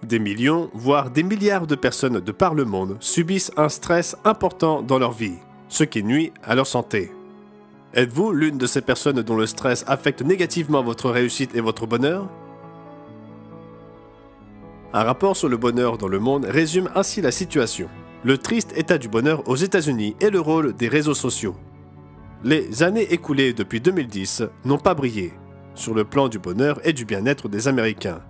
Des millions, voire des milliards de personnes de par le monde subissent un stress important dans leur vie, ce qui nuit à leur santé. Êtes-vous l'une de ces personnes dont le stress affecte négativement votre réussite et votre bonheur? Un rapport sur le bonheur dans le monde résume ainsi la situation. Le triste état du bonheur aux États-Unis et le rôle des réseaux sociaux. Les années écoulées depuis 2010 n'ont pas brillé sur le plan du bonheur et du bien-être des Américains.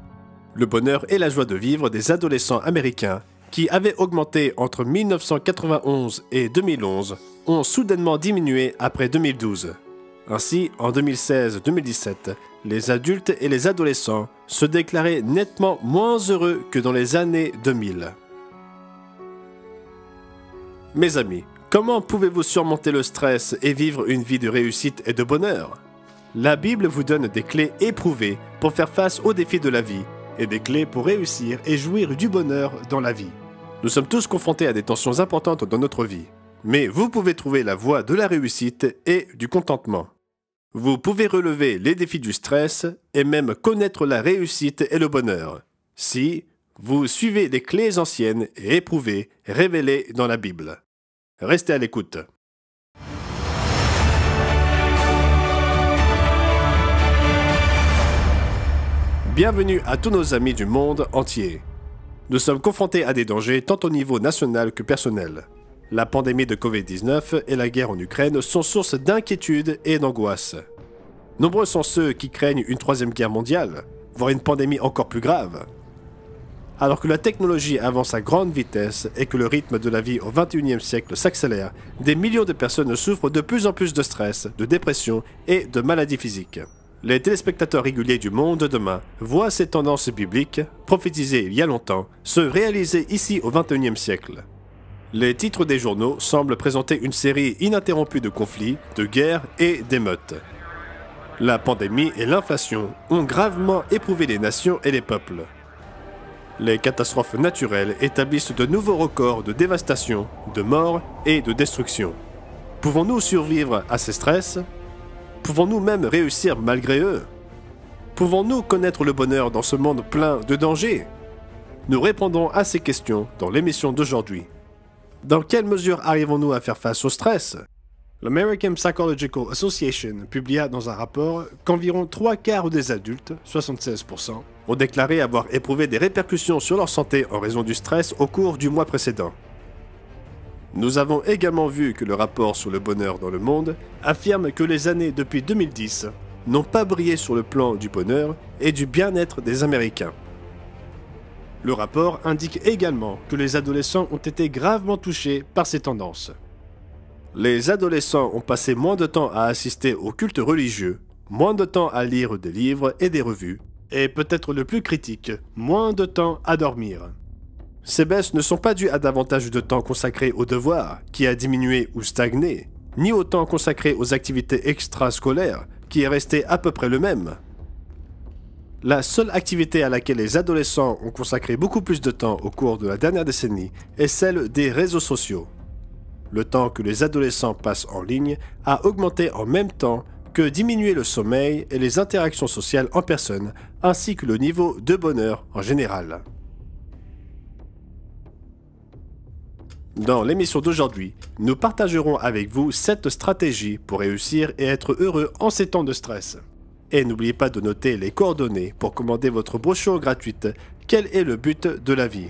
Le bonheur et la joie de vivre des adolescents américains, qui avaient augmenté entre 1991 et 2011, ont soudainement diminué après 2012. Ainsi, en 2016-2017, les adultes et les adolescents se déclaraient nettement moins heureux que dans les années 2000. Mes amis, comment pouvez-vous surmonter le stress et vivre une vie de réussite et de bonheur? La Bible vous donne des clés éprouvées pour faire face aux défis de la vie et des clés pour réussir et jouir du bonheur dans la vie. Nous sommes tous confrontés à des tensions importantes dans notre vie, mais vous pouvez trouver la voie de la réussite et du contentement. Vous pouvez relever les défis du stress et même connaître la réussite et le bonheur, si vous suivez les clés anciennes et éprouvées révélées dans la Bible. Restez à l'écoute. Bienvenue à tous nos amis du monde entier. Nous sommes confrontés à des dangers tant au niveau national que personnel. La pandémie de Covid-19 et la guerre en Ukraine sont source d'inquiétude et d'angoisse. Nombreux sont ceux qui craignent une troisième guerre mondiale, voire une pandémie encore plus grave. Alors que la technologie avance à grande vitesse et que le rythme de la vie au XXIe siècle s'accélère, des millions de personnes souffrent de plus en plus de stress, de dépression et de maladies physiques. Les téléspectateurs réguliers du monde de demain voient ces tendances bibliques, prophétisées il y a longtemps, se réaliser ici au XXIe siècle. Les titres des journaux semblent présenter une série ininterrompue de conflits, de guerres et d'émeutes. La pandémie et l'inflation ont gravement éprouvé les nations et les peuples. Les catastrophes naturelles établissent de nouveaux records de dévastation, de morts et de destruction. Pouvons-nous survivre à ces stress? Pouvons-nous même réussir malgré eux? Pouvons-nous connaître le bonheur dans ce monde plein de dangers? Nous répondrons à ces questions dans l'émission d'aujourd'hui. Dans quelle mesure arrivons-nous à faire face au stress? L'American Psychological Association publia dans un rapport qu'environ 3/4 des adultes, 76%, ont déclaré avoir éprouvé des répercussions sur leur santé en raison du stress au cours du mois précédent. Nous avons également vu que le rapport sur le bonheur dans le monde affirme que les années depuis 2010 n'ont pas brillé sur le plan du bonheur et du bien-être des Américains. Le rapport indique également que les adolescents ont été gravement touchés par ces tendances. Les adolescents ont passé moins de temps à assister aux cultes religieux, moins de temps à lire des livres et des revues, et peut-être le plus critique, moins de temps à dormir. Ces baisses ne sont pas dues à davantage de temps consacré aux devoirs, qui a diminué ou stagné, ni au temps consacré aux activités extrascolaires, qui est resté à peu près le même. La seule activité à laquelle les adolescents ont consacré beaucoup plus de temps au cours de la dernière décennie est celle des réseaux sociaux. Le temps que les adolescents passent en ligne a augmenté en même temps que diminuer le sommeil et les interactions sociales en personne, ainsi que le niveau de bonheur en général. Dans l'émission d'aujourd'hui, nous partagerons avec vous 7 stratégies pour réussir et être heureux en ces temps de stress. Et n'oubliez pas de noter les coordonnées pour commander votre brochure gratuite « Quel est le but de la vie ?»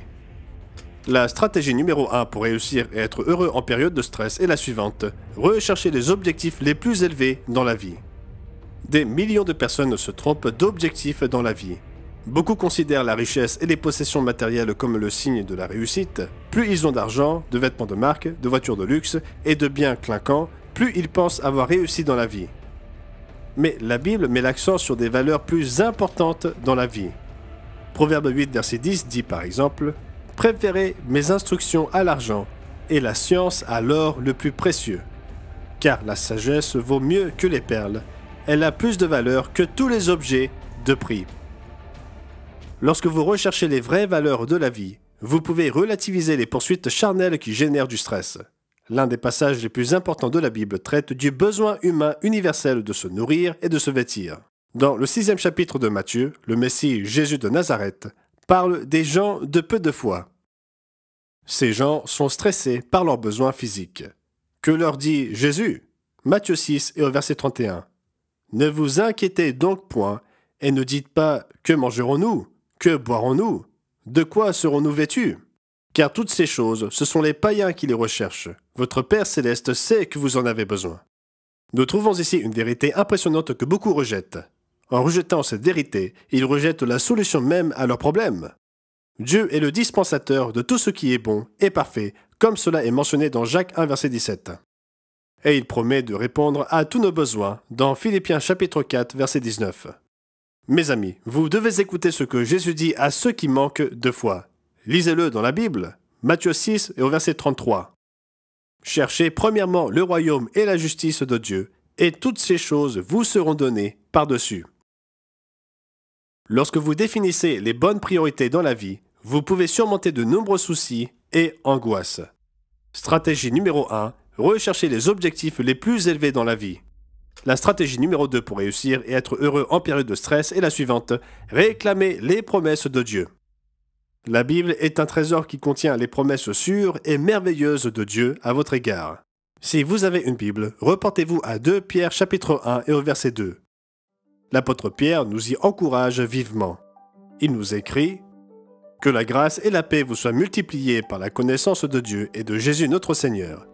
La stratégie numéro 1 pour réussir et être heureux en période de stress est la suivante: rechercher les objectifs les plus élevés dans la vie. Des millions de personnes se trompent d'objectifs dans la vie. Beaucoup considèrent la richesse et les possessions matérielles comme le signe de la réussite. Plus ils ont d'argent, de vêtements de marque, de voitures de luxe et de biens clinquants, plus ils pensent avoir réussi dans la vie. Mais la Bible met l'accent sur des valeurs plus importantes dans la vie. Proverbe 8, verset 10 dit par exemple: « Préférez mes instructions à l'argent et la science à l'or le plus précieux. Car la sagesse vaut mieux que les perles, elle a plus de valeur que tous les objets de prix. » Lorsque vous recherchez les vraies valeurs de la vie, vous pouvez relativiser les poursuites charnelles qui génèrent du stress. L'un des passages les plus importants de la Bible traite du besoin humain universel de se nourrir et de se vêtir. Dans le 6e chapitre de Matthieu, le Messie Jésus de Nazareth parle des gens de peu de foi. Ces gens sont stressés par leurs besoins physiques. Que leur dit Jésus? Matthieu 6 et au verset 31. Ne vous inquiétez donc point, et ne dites pas « Que mangerons-nous? Que boirons-nous? De quoi serons-nous vêtus ?» Car toutes ces choses, ce sont les païens qui les recherchent. Votre Père céleste sait que vous en avez besoin. Nous trouvons ici une vérité impressionnante que beaucoup rejettent. En rejetant cette vérité, ils rejettent la solution même à leurs problèmes. Dieu est le dispensateur de tout ce qui est bon et parfait, comme cela est mentionné dans Jacques 1, verset 17. Et il promet de répondre à tous nos besoins dans Philippiens chapitre 4, verset 19. Mes amis, vous devez écouter ce que Jésus dit à ceux qui manquent de foi. Lisez-le dans la Bible, Matthieu 6 et au verset 33. Cherchez premièrement le royaume et la justice de Dieu, et toutes ces choses vous seront données par-dessus. Lorsque vous définissez les bonnes priorités dans la vie, vous pouvez surmonter de nombreux soucis et angoisses. Stratégie numéro 1, recherchez les objectifs les plus élevés dans la vie. La stratégie numéro 2 pour réussir et être heureux en période de stress est la suivante, réclamez les promesses de Dieu. La Bible est un trésor qui contient les promesses sûres et merveilleuses de Dieu à votre égard. Si vous avez une Bible, reportez-vous à 2 Pierre chapitre 1 et au verset 2. L'apôtre Pierre nous y encourage vivement. Il nous écrit « Que la grâce et la paix vous soient multipliées par la connaissance de Dieu et de Jésus notre Seigneur.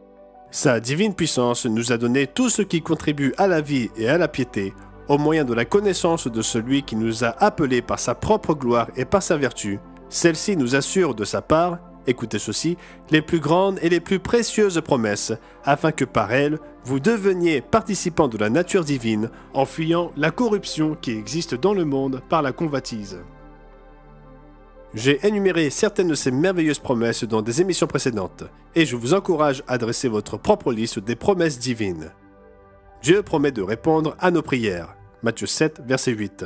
Sa divine puissance nous a donné tout ce qui contribue à la vie et à la piété, au moyen de la connaissance de celui qui nous a appelés par sa propre gloire et par sa vertu. Celle-ci nous assure de sa part, écoutez ceci, les plus grandes et les plus précieuses promesses, afin que par elles, vous deveniez participants de la nature divine, en fuyant la corruption qui existe dans le monde par la convoitise. » J'ai énuméré certaines de ces merveilleuses promesses dans des émissions précédentes, et je vous encourage à dresser votre propre liste des promesses divines. Dieu promet de répondre à nos prières, Matthieu 7, verset 8.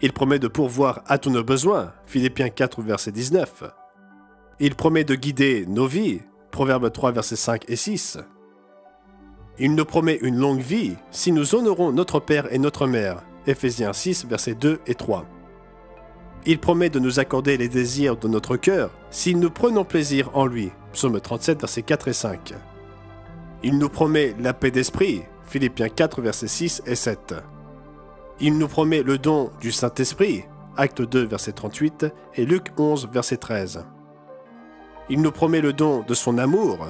Il promet de pourvoir à tous nos besoins, Philippiens 4, verset 19. Il promet de guider nos vies, Proverbes 3, versets 5 et 6. Il nous promet une longue vie si nous honorons notre Père et notre Mère, Éphésiens 6, versets 2 et 3. Il promet de nous accorder les désirs de notre cœur si nous prenons plaisir en lui, Psaume 37, versets 4 et 5. Il nous promet la paix d'esprit, Philippiens 4, versets 6 et 7. Il nous promet le don du Saint-Esprit, Acte 2, verset 38 et Luc 11, verset 13. Il nous promet le don de son amour,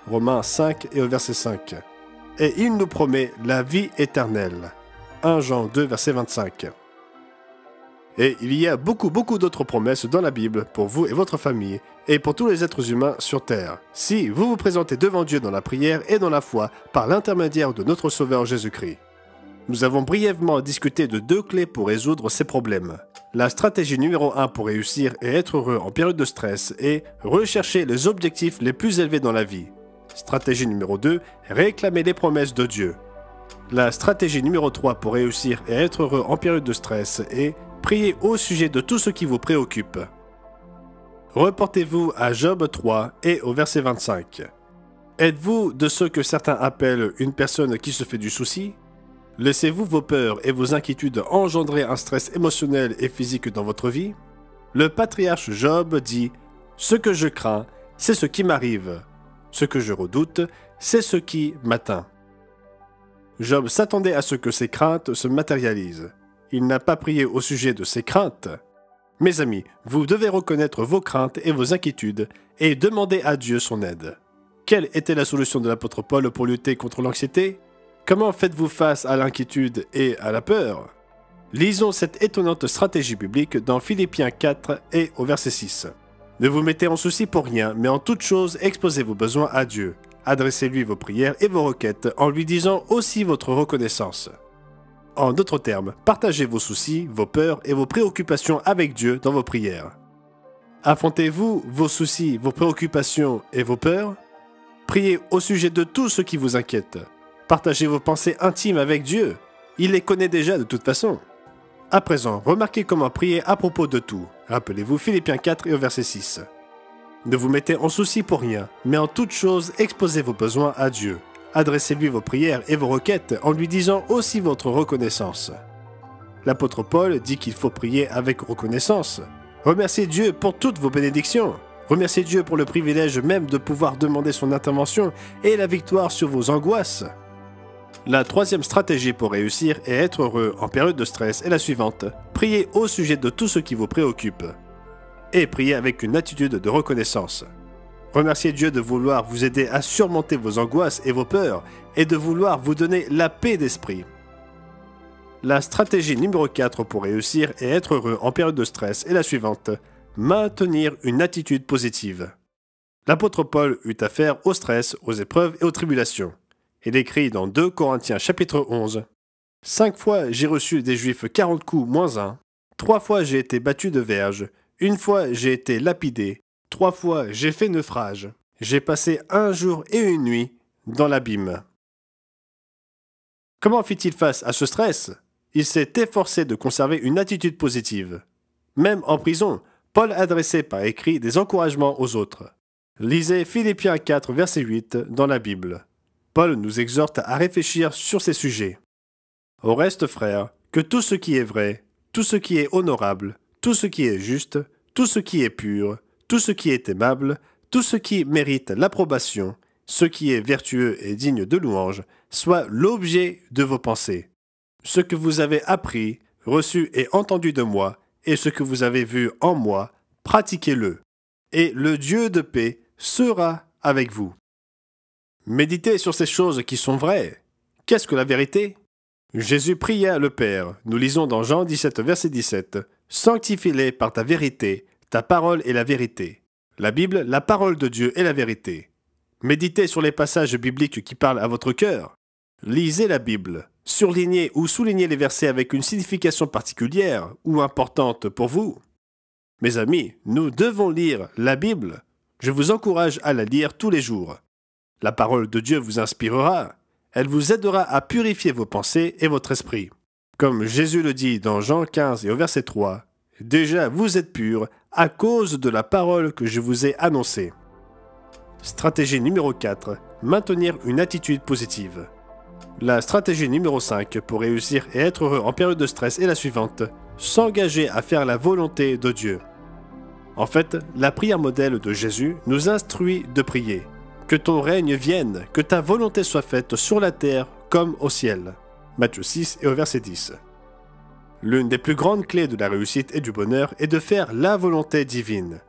Romains 5 et au verset 5. Et il nous promet la vie éternelle, 1 Jean 2, verset 25. Et il y a beaucoup d'autres promesses dans la Bible pour vous et votre famille, et pour tous les êtres humains sur Terre, si vous vous présentez devant Dieu dans la prière et dans la foi par l'intermédiaire de notre Sauveur Jésus-Christ. Nous avons brièvement discuté de 2 clés pour résoudre ces problèmes. La stratégie numéro 1 pour réussir et être heureux en période de stress est rechercher les objectifs les plus élevés dans la vie. Stratégie numéro 2, réclamer les promesses de Dieu. La stratégie numéro 3 pour réussir et être heureux en période de stress est priez au sujet de tout ce qui vous préoccupe. Reportez-vous à Job 3 et au verset 25. Êtes-vous de ceux que certains appellent une personne qui se fait du souci? Laissez-vous vos peurs et vos inquiétudes engendrer un stress émotionnel et physique dans votre vie? Le patriarche Job dit « Ce que je crains, c'est ce qui m'arrive. Ce que je redoute, c'est ce qui m'atteint. » Job s'attendait à ce que ses craintes se matérialisent. Il n'a pas prié au sujet de ses craintes. Mes amis, vous devez reconnaître vos craintes et vos inquiétudes et demander à Dieu son aide. Quelle était la solution de l'apôtre Paul pour lutter contre l'anxiété? Comment faites-vous face à l'inquiétude et à la peur? Lisons cette étonnante stratégie biblique dans Philippiens 4 et au verset 6. Ne vous mettez en souci pour rien, mais en toute chose exposez vos besoins à Dieu. Adressez-lui vos prières et vos requêtes en lui disant aussi votre reconnaissance. En d'autres termes, partagez vos soucis, vos peurs et vos préoccupations avec Dieu dans vos prières. Affrontez-vous vos soucis, vos préoccupations et vos peurs? Priez au sujet de tout ce qui vous inquiète. Partagez vos pensées intimes avec Dieu. Il les connaît déjà de toute façon. À présent, remarquez comment prier à propos de tout. Rappelez-vous Philippiens 4 et au verset 6. Ne vous mettez en souci pour rien, mais en toute chose exposez vos besoins à Dieu. Adressez-lui vos prières et vos requêtes en lui disant aussi votre reconnaissance. L'apôtre Paul dit qu'il faut prier avec reconnaissance. Remerciez Dieu pour toutes vos bénédictions. Remerciez Dieu pour le privilège même de pouvoir demander son intervention et la victoire sur vos angoisses. La troisième stratégie pour réussir et être heureux en période de stress est la suivante. Priez au sujet de tout ce qui vous préoccupe. Et priez avec une attitude de reconnaissance. Remerciez Dieu de vouloir vous aider à surmonter vos angoisses et vos peurs et de vouloir vous donner la paix d'esprit. La stratégie numéro 4 pour réussir et être heureux en période de stress est la suivante. Maintenir une attitude positive. L'apôtre Paul eut affaire au stress, aux épreuves et aux tribulations. Il écrit dans 2 Corinthiens chapitre 11 « 5 fois j'ai reçu des Juifs 40 coups moins 1. 3 fois j'ai été battu de verge. 1 fois j'ai été lapidé. 3 fois j'ai fait naufrage. J'ai passé 1 jour et 1 nuit dans l'abîme. » Comment fit-il face à ce stress? Il s'est efforcé de conserver une attitude positive. Même en prison, Paul adressait par écrit des encouragements aux autres. Lisez Philippiens 4, verset 8 dans la Bible. Paul nous exhorte à réfléchir sur ces sujets. Au reste, frères, que tout ce qui est vrai, tout ce qui est honorable, tout ce qui est juste, tout ce qui est pur, tout ce qui est aimable, tout ce qui mérite l'approbation, ce qui est vertueux et digne de louange, soit l'objet de vos pensées. Ce que vous avez appris, reçu et entendu de moi, et ce que vous avez vu en moi, pratiquez-le. Et le Dieu de paix sera avec vous. Méditez sur ces choses qui sont vraies. Qu'est-ce que la vérité? Jésus pria le Père, nous lisons dans Jean 17, verset 17, « Sanctifie-les par ta vérité, ta parole est la vérité. » La Bible, la parole de Dieu est la vérité. Méditez sur les passages bibliques qui parlent à votre cœur. Lisez la Bible. Surlignez ou soulignez les versets avec une signification particulière ou importante pour vous. Mes amis, nous devons lire la Bible. Je vous encourage à la lire tous les jours. La parole de Dieu vous inspirera. Elle vous aidera à purifier vos pensées et votre esprit. Comme Jésus le dit dans Jean 15 et au verset 3, « Déjà vous êtes purs à cause de la parole que je vous ai annoncée. » Stratégie numéro 4. Maintenir une attitude positive. La stratégie numéro 5 pour réussir et être heureux en période de stress est la suivante. S'engager à faire la volonté de Dieu. En fait, la prière modèle de Jésus nous instruit de prier. Que ton règne vienne, que ta volonté soit faite sur la terre comme au ciel. Matthieu 6 et au verset 10. L'une des plus grandes clés de la réussite et du bonheur est de faire la volonté divine.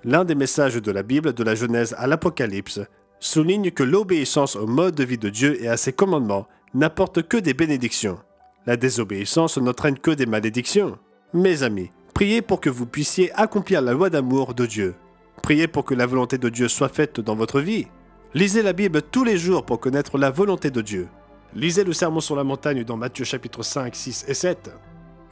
L'un des messages de la Bible, de la Genèse à l'Apocalypse, souligne que l'obéissance au mode de vie de Dieu et à ses commandements n'apporte que des bénédictions. La désobéissance n'entraîne que des malédictions. Mes amis, priez pour que vous puissiez accomplir la loi d'amour de Dieu. Priez pour que la volonté de Dieu soit faite dans votre vie. Lisez la Bible tous les jours pour connaître la volonté de Dieu. Lisez le Sermon sur la montagne dans Matthieu chapitre 5, 6 et 7.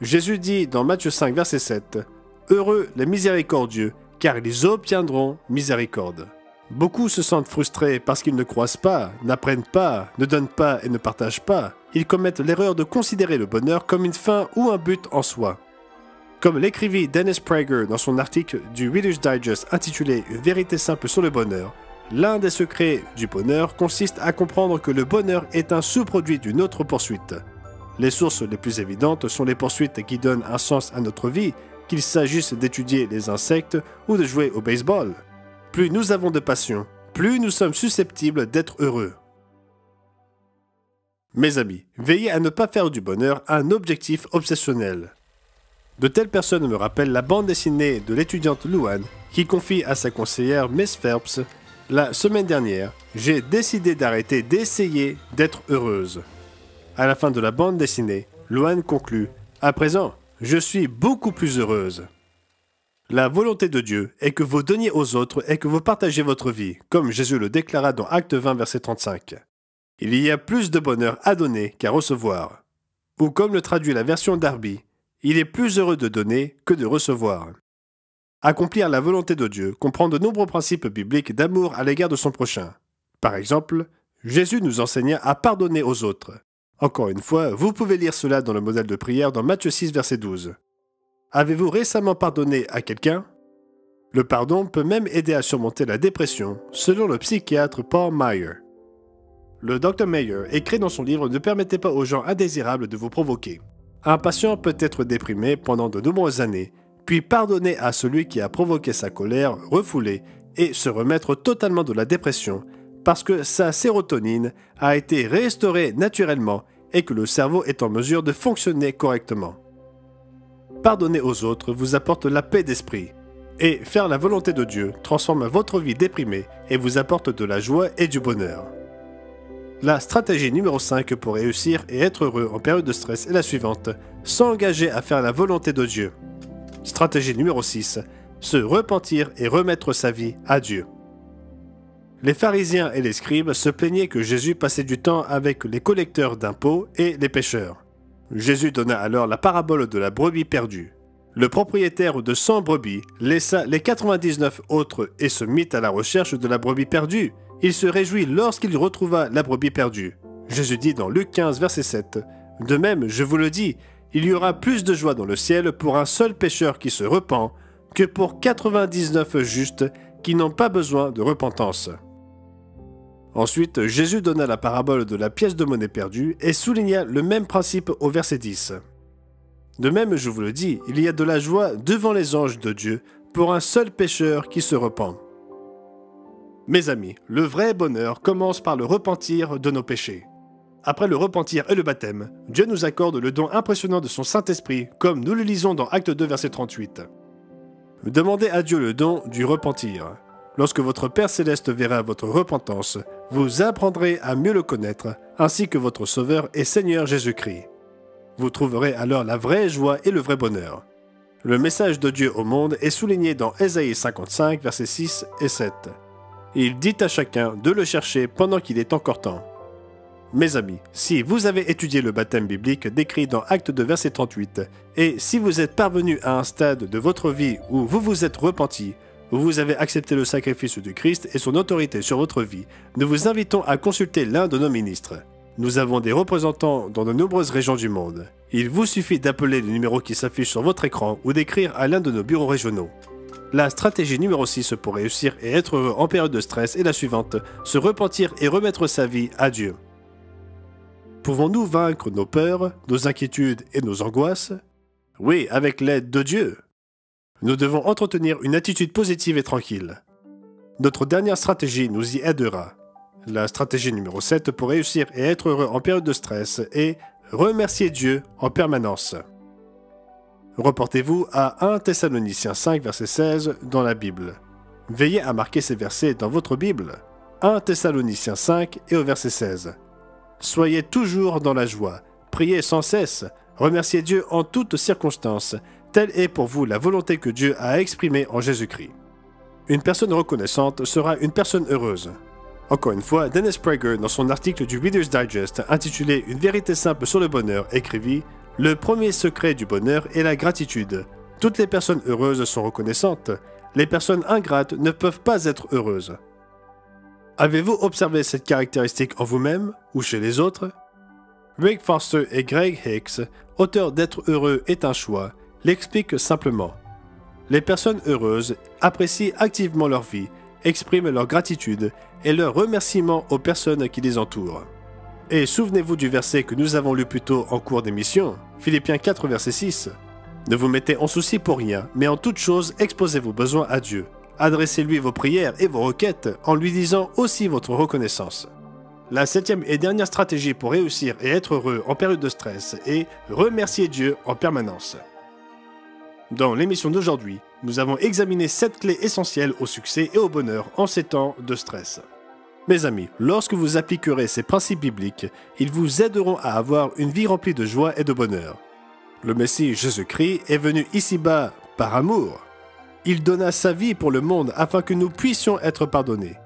Jésus dit dans Matthieu 5, verset 7, « Heureux les miséricordieux, car ils obtiendront miséricorde. » Beaucoup se sentent frustrés parce qu'ils ne croisent pas, n'apprennent pas, ne donnent pas et ne partagent pas. Ils commettent l'erreur de considérer le bonheur comme une fin ou un but en soi. Comme l'écrivit Dennis Prager dans son article du Reader's Digest intitulé « Une vérité simple sur le bonheur », l'un des secrets du bonheur consiste à comprendre que le bonheur est un sous-produit d'une autre poursuite. Les sources les plus évidentes sont les poursuites qui donnent un sens à notre vie, qu'il s'agisse d'étudier les insectes ou de jouer au baseball. Plus nous avons de passion, plus nous sommes susceptibles d'être heureux. Mes amis, veillez à ne pas faire du bonheur un objectif obsessionnel. De telles personnes me rappellent la bande dessinée de l'étudiante Luan qui confie à sa conseillère Miss Phelps « La semaine dernière, j'ai décidé d'arrêter d'essayer d'être heureuse. » À la fin de la bande dessinée, Luan conclut « À présent, je suis beaucoup plus heureuse. » La volonté de Dieu est que vous donniez aux autres et que vous partagez votre vie, comme Jésus le déclara dans Acte 20, verset 35. Il y a plus de bonheur à donner qu'à recevoir. Ou comme le traduit la version Darby, il est plus heureux de donner que de recevoir. Accomplir la volonté de Dieu comprend de nombreux principes bibliques d'amour à l'égard de son prochain. Par exemple, Jésus nous enseigna à pardonner aux autres. Encore une fois, vous pouvez lire cela dans le modèle de prière dans Matthieu 6, verset 12. Avez-vous récemment pardonné à quelqu'un? Le pardon peut même aider à surmonter la dépression, selon le psychiatre Paul Meyer. Le Dr Meyer écrit dans son livre « Ne permettez pas aux gens indésirables de vous provoquer ». Un patient peut être déprimé pendant de nombreuses années, puis pardonner à celui qui a provoqué sa colère refoulée et se remettre totalement de la dépression parce que sa sérotonine a été restaurée naturellement et que le cerveau est en mesure de fonctionner correctement. Pardonner aux autres vous apporte la paix d'esprit et faire la volonté de Dieu transforme votre vie déprimée et vous apporte de la joie et du bonheur. La stratégie numéro 5 pour réussir et être heureux en période de stress est la suivante: s'engager à faire la volonté de Dieu. Stratégie numéro 6, se repentir et remettre sa vie à Dieu. Les pharisiens et les scribes se plaignaient que Jésus passait du temps avec les collecteurs d'impôts et les pêcheurs. Jésus donna alors la parabole de la brebis perdue. Le propriétaire de 100 brebis laissa les 99 autres et se mit à la recherche de la brebis perdue. Il se réjouit lorsqu'il retrouva la brebis perdue. Jésus dit dans Luc 15, verset 7, « De même, je vous le dis, il y aura plus de joie dans le ciel pour un seul pécheur qui se repent que pour 99 justes qui n'ont pas besoin de repentance. » Ensuite, Jésus donna la parabole de la pièce de monnaie perdue et souligna le même principe au verset 10. « De même, je vous le dis, il y a de la joie devant les anges de Dieu pour un seul pécheur qui se repent. » Mes amis, le vrai bonheur commence par le repentir de nos péchés. Après le repentir et le baptême, Dieu nous accorde le don impressionnant de son Saint-Esprit, comme nous le lisons dans Acte 2, verset 38. Demandez à Dieu le don du repentir. Lorsque votre Père Céleste verra votre repentance, vous apprendrez à mieux le connaître, ainsi que votre Sauveur et Seigneur Jésus-Christ. Vous trouverez alors la vraie joie et le vrai bonheur. Le message de Dieu au monde est souligné dans Ésaïe 55, versets 6 et 7. Il dit à chacun de le chercher pendant qu'il est encore temps. Mes amis, si vous avez étudié le baptême biblique décrit dans Acte 2, verset 38, et si vous êtes parvenu à un stade de votre vie où vous vous êtes repenti, où vous avez accepté le sacrifice du Christ et son autorité sur votre vie, nous vous invitons à consulter l'un de nos ministres. Nous avons des représentants dans de nombreuses régions du monde. Il vous suffit d'appeler le numéro qui s'affiche sur votre écran ou d'écrire à l'un de nos bureaux régionaux. La stratégie numéro 6 pour réussir et être heureux en période de stress est la suivante: se repentir et remettre sa vie à Dieu. Pouvons-nous vaincre nos peurs, nos inquiétudes et nos angoisses? Oui, avec l'aide de Dieu. Nous devons entretenir une attitude positive et tranquille. Notre dernière stratégie nous y aidera. La stratégie numéro 7 pour réussir et être heureux en période de stress est remercier Dieu en permanence. Reportez-vous à 1 Thessaloniciens 5, verset 16 dans la Bible. Veillez à marquer ces versets dans votre Bible. 1 Thessaloniciens 5 et au verset 16. Soyez toujours dans la joie, priez sans cesse, remerciez Dieu en toutes circonstances, telle est pour vous la volonté que Dieu a exprimée en Jésus-Christ. Une personne reconnaissante sera une personne heureuse. Encore une fois, Dennis Prager, dans son article du Reader's Digest intitulé « Une vérité simple sur le bonheur », écrivit « Le premier secret du bonheur est la gratitude. Toutes les personnes heureuses sont reconnaissantes. Les personnes ingrates ne peuvent pas être heureuses. » Avez-vous observé cette caractéristique en vous-même ou chez les autres? Rick Foster et Greg Hicks, auteurs d'Être heureux est un choix, l'expliquent simplement. Les personnes heureuses apprécient activement leur vie, expriment leur gratitude et leur remerciement aux personnes qui les entourent. Et souvenez-vous du verset que nous avons lu plus tôt en cours d'émission, Philippiens 4, verset 6. Ne vous mettez en souci pour rien, mais en toute chose exposez vos besoins à Dieu. Adressez-lui vos prières et vos requêtes en lui disant aussi votre reconnaissance. La 7e et dernière stratégie pour réussir et être heureux en période de stress est remercier Dieu en permanence. Dans l'émission d'aujourd'hui, nous avons examiné 7 clés essentielles au succès et au bonheur en ces temps de stress. Mes amis, lorsque vous appliquerez ces principes bibliques, ils vous aideront à avoir une vie remplie de joie et de bonheur. Le Messie Jésus-Christ est venu ici-bas par amour. Il donna sa vie pour le monde afin que nous puissions être pardonnés.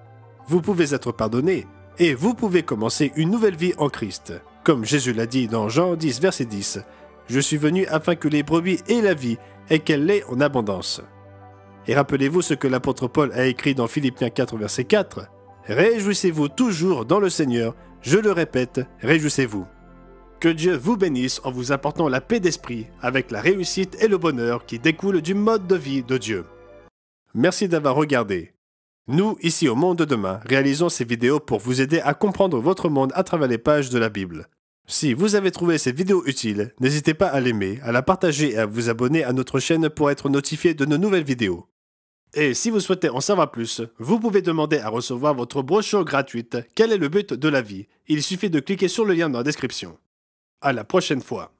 Vous pouvez être pardonnés et vous pouvez commencer une nouvelle vie en Christ. Comme Jésus l'a dit dans Jean 10, verset 10, « Je suis venu afin que les brebis aient la vie et qu'elle l'ait en abondance. » Et rappelez-vous ce que l'apôtre Paul a écrit dans Philippiens 4, verset 4, « Réjouissez-vous toujours dans le Seigneur, je le répète, réjouissez-vous. » Que Dieu vous bénisse en vous apportant la paix d'esprit avec la réussite et le bonheur qui découlent du mode de vie de Dieu. Merci d'avoir regardé. Nous, ici au Monde de Demain, réalisons ces vidéos pour vous aider à comprendre votre monde à travers les pages de la Bible. Si vous avez trouvé cette vidéo utile, n'hésitez pas à l'aimer, à la partager et à vous abonner à notre chaîne pour être notifié de nos nouvelles vidéos. Et si vous souhaitez en savoir plus, vous pouvez demander à recevoir votre brochure gratuite « Quel est le but de la vie ?» Il suffit de cliquer sur le lien dans la description. À la prochaine fois.